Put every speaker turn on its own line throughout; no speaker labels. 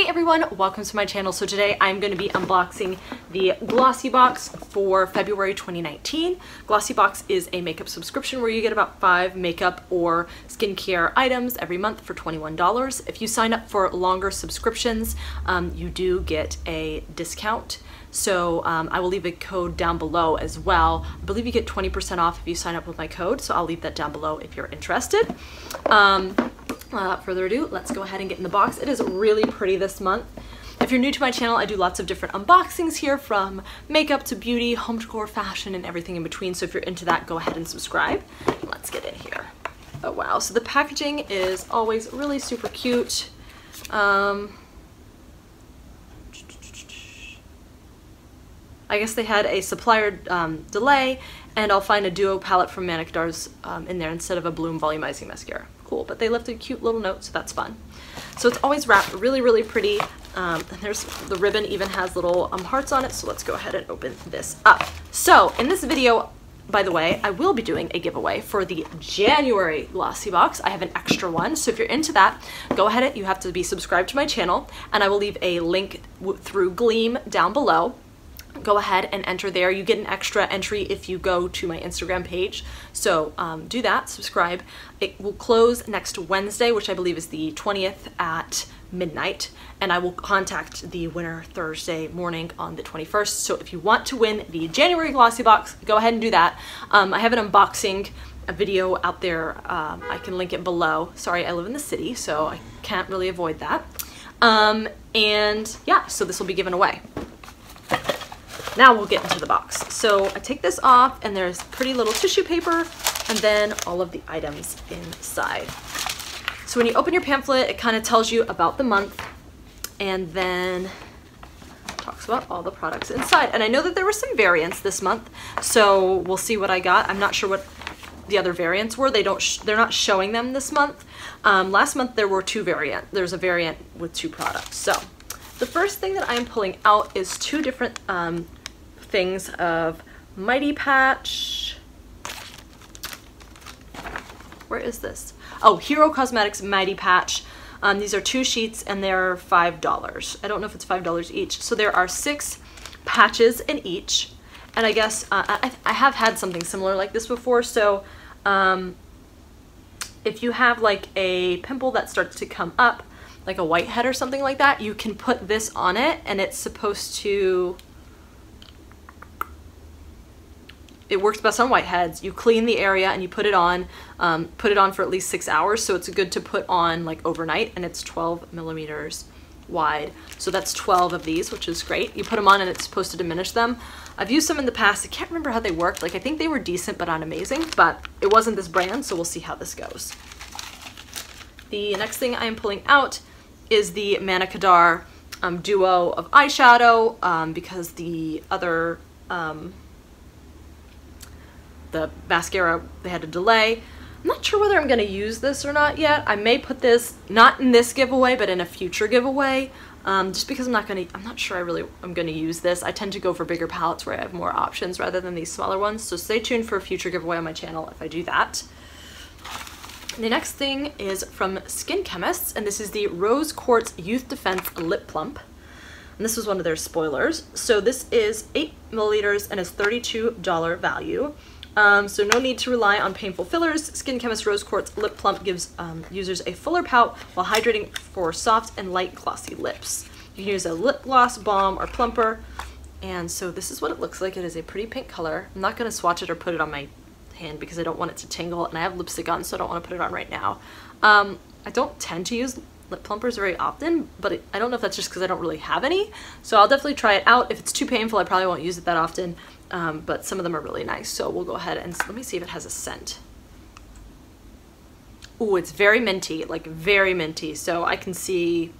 everyone, welcome to my channel. So today I'm going to be unboxing the Glossybox for February 2019. Glossybox is a makeup subscription where you get about 5 makeup or skincare items every month for $21. If you sign up for longer subscriptions, you do get a discount. So I will leave a code down below as well. I believe you get 20% off if you sign up with my code, so I'll leave that down below if you're interested. Without further ado, let's go ahead and get in the box. It is really pretty this month. If you're new to my channel, I do lots of different unboxings here, from makeup to beauty, home decor, fashion, and everything in between. So if you're into that, go ahead and subscribe. Let's get in here. Oh wow, so the packaging is always really super cute. I guess they had a supplier delay, and I'll find a duo palette from Manicdar's in there instead of a Bloom volumizing mascara. Cool, but they left a cute little note, so that's fun. So it's always wrapped really, really pretty. And there's the ribbon even has little hearts on it, so let's go ahead and open this up. So in this video, by the way, I will be doing a giveaway for the January Glossybox. I have an extra one, so if you're into that, go ahead. You have to be subscribed to my channel, and I will leave a link through Gleam down below. Go ahead and enter there. You get an extra entry if you go to my Instagram page. So do that, subscribe. It will close next Wednesday, which I believe is the 20th at midnight. And I will contact the winner Thursday morning on the 21st. So if you want to win the January Glossybox, go ahead and do that. I have an unboxing video out there. I can link it below. Sorry, I live in the city, so I can't really avoid that. And yeah, so this will be given away. Now we'll get into the box. So I take this off, and there's pretty little tissue paper and then all of the items inside. So when you open your pamphlet, it kind of tells you about the month and then talks about all the products inside. And I know that there were some variants this month, so we'll see what I got. I'm not sure what the other variants were. They're not showing them this month. Last month there were there's a variant with 2 products. So the first thing that I'm pulling out is 2 different things of Mighty Patch. Where is this? Oh, Hero Cosmetics Mighty Patch. These are 2 sheets and they're $5. I don't know if it's $5 each. So there are 6 patches in each. And I guess I have had something similar like this before. So if you have like a pimple that starts to come up, like a whitehead or something like that, you can put this on it, and it's supposed to, it works best on whiteheads. You clean the area and you put it on for at least 6 hours, so it's good to put on like overnight, and it's 12 millimeters wide. So that's 12 of these, which is great. You put them on and it's supposed to diminish them. I've used some in the past. I can't remember how they worked. Like, I think they were decent but not amazing, but it wasn't this brand, so we'll see how this goes. The next thing I am pulling out is the Manicdar duo of eyeshadow, because the other, the mascara, they had a delay. I'm not sure whether I'm going to use this or not yet. I may put this, not in this giveaway, but in a future giveaway, just because I'm not sure I'm going to use this. I tend to go for bigger palettes where I have more options rather than these smaller ones, so stay tuned for a future giveaway on my channel if I do that. The next thing is from Skin Chemists, and this is the Rose Quartz Youth Defense Lip Plump. And this was one of their spoilers. So this is 8 milliliters and is $32 value. So no need to rely on painful fillers. Skin Chemist Rose Quartz Lip Plump gives users a fuller pout while hydrating for soft and light glossy lips. You can use a lip gloss, balm, or plumper. And so this is what it looks like. It is a pretty pink color. I'm not going to swatch it or put it on my hand because I don't want it to tingle, and I have lipstick on, so I don't want to put it on right now. I don't tend to use lip plumpers very often, but I don't know if that's just because I don't really have any, so I'll definitely try it out. If it's too painful, I probably won't use it that often, but some of them are really nice, so we'll go ahead and let me see if it has a scent. Ooh, it's very minty, like very minty, so I can see.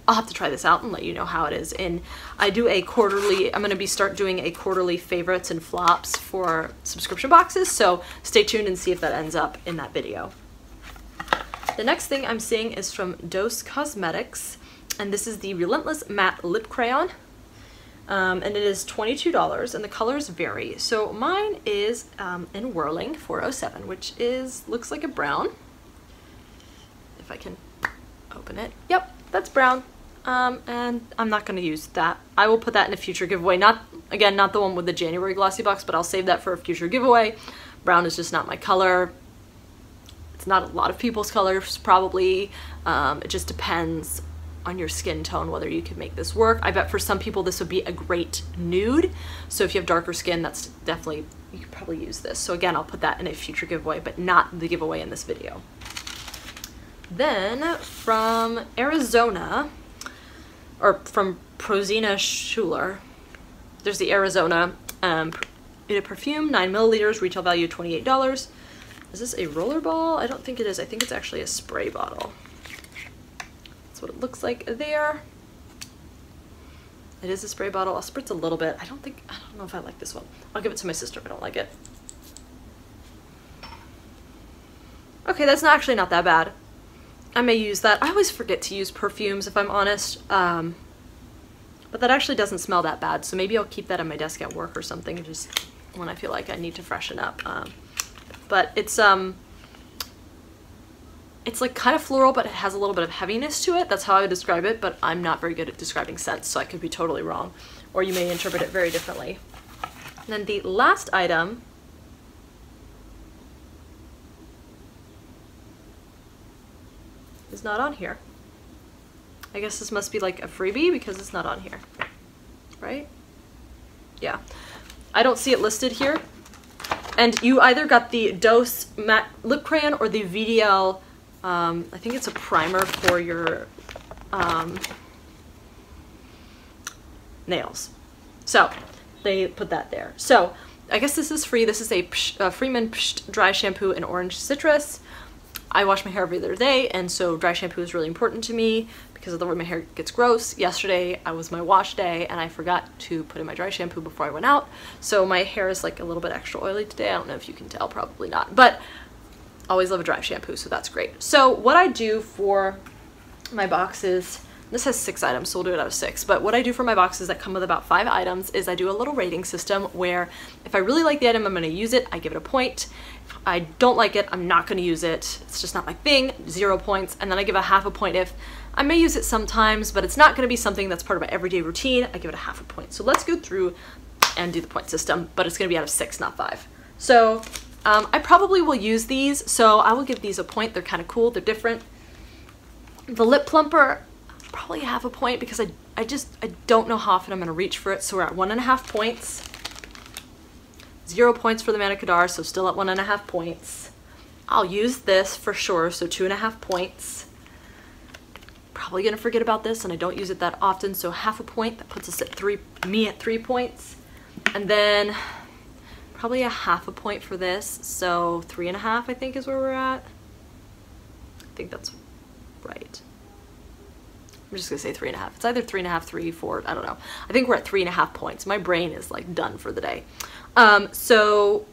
I'll have to try this out and let you know how it is. And I do a quarterly, I'm going to start doing a quarterly favorites and flops for subscription boxes, so stay tuned and see if that ends up in that video. The next thing I'm seeing is from Dose Cosmetics, and this is the Relentless Matte Lip Crayon, and it is $22, and the colors vary. So mine is in Whirling 407, which looks like a brown. If I can open it. Yep, that's brown. and I'm not going to use that. I will put that in a future giveaway. Not the one with the January Glossybox, but I'll save that for a future giveaway. Brown is just not my color. It's not a lot of people's colors, probably. It just depends on your skin tone whether you could make this work. I bet for some people this would be a great nude. So if you have darker skin, that's definitely, you could probably use this. So again, I'll put that in a future giveaway, but not the giveaway in this video. Then from Arizona, or from Prozina Schuler, there's the Arizona in a perfume, 9 milliliters, retail value $28. Is this a roller ball? I don't think it is. I think it's actually a spray bottle. That's what it looks like there. It is a spray bottle. I'll spritz a little bit. I don't know if I like this one. I'll give it to my sister if I don't like it. Okay, that's actually not that bad. I may use that. I always forget to use perfumes if I'm honest. But that actually doesn't smell that bad. So maybe I'll keep that on my desk at work or something just when I feel like I need to freshen up. But it's like kind of floral, but it has a little bit of heaviness to it. That's how I would describe it, but I'm not very good at describing scents, so I could be totally wrong. Or you may interpret it very differently. And then the last item is not on here. I guess this must be like a freebie because it's not on here, right? Yeah, I don't see it listed here. And you either got the Dose Matte Lip Crayon or the VDL, I think it's a primer for your nails. So they put that there. So I guess this is free. This is a Freeman dry shampoo in orange citrus. I wash my hair every other day, and so dry shampoo is really important to me because of the way my hair gets gross. Yesterday was my wash day and I forgot to put in my dry shampoo before I went out, so my hair is like a little bit extra oily today. I don't know if you can tell, probably not, but always love a dry shampoo, so that's great. So what I do for my boxes, this has 6 items, so we'll do it out of 6, but what I do for my boxes that come with about 5 items is I do a little rating system where if I really like the item, I'm going to use it, I give it a point. If I don't like it, I'm not going to use it. It's just not my thing, 0 points, and then I give a half a point if I may use it sometimes, but it's not going to be something that's part of my everyday routine. I give it a half a point. So let's go through and do the point system, but it's going to be out of 6, not 5. So I probably will use these, so I will give these a point. They're kind of cool, they're different. The lip plumper, probably half a point because I don't know how often I'm going to reach for it, so we're at 1.5 points. 0 points for the Manicadar, so still at 1.5 points. I'll use this for sure, so 2.5 points. Probably gonna forget about this, and I don't use it that often, so half a point. That puts us at 3 points. And then probably a half a point for this, so 3.5 I think is where we're at. I think that's right. I'm just gonna say 3.5. It's either 3.5, 3, 4, I don't know. I think we're at 3.5 points. My brain is like done for the day. So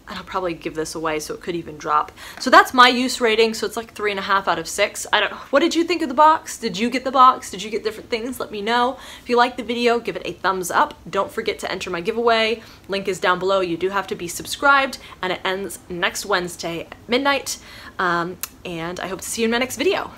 I'll probably give this away, so it could even drop. So that's my use rating, so it's like 3.5 out of 6. What did you think of the box? Did you get the box? Did you get different things? Let me know. If you like the video, give it a thumbs up. Don't forget to enter my giveaway. Link is down below. You do have to be subscribed, and it ends next Wednesday at midnight. And I hope to see you in my next video.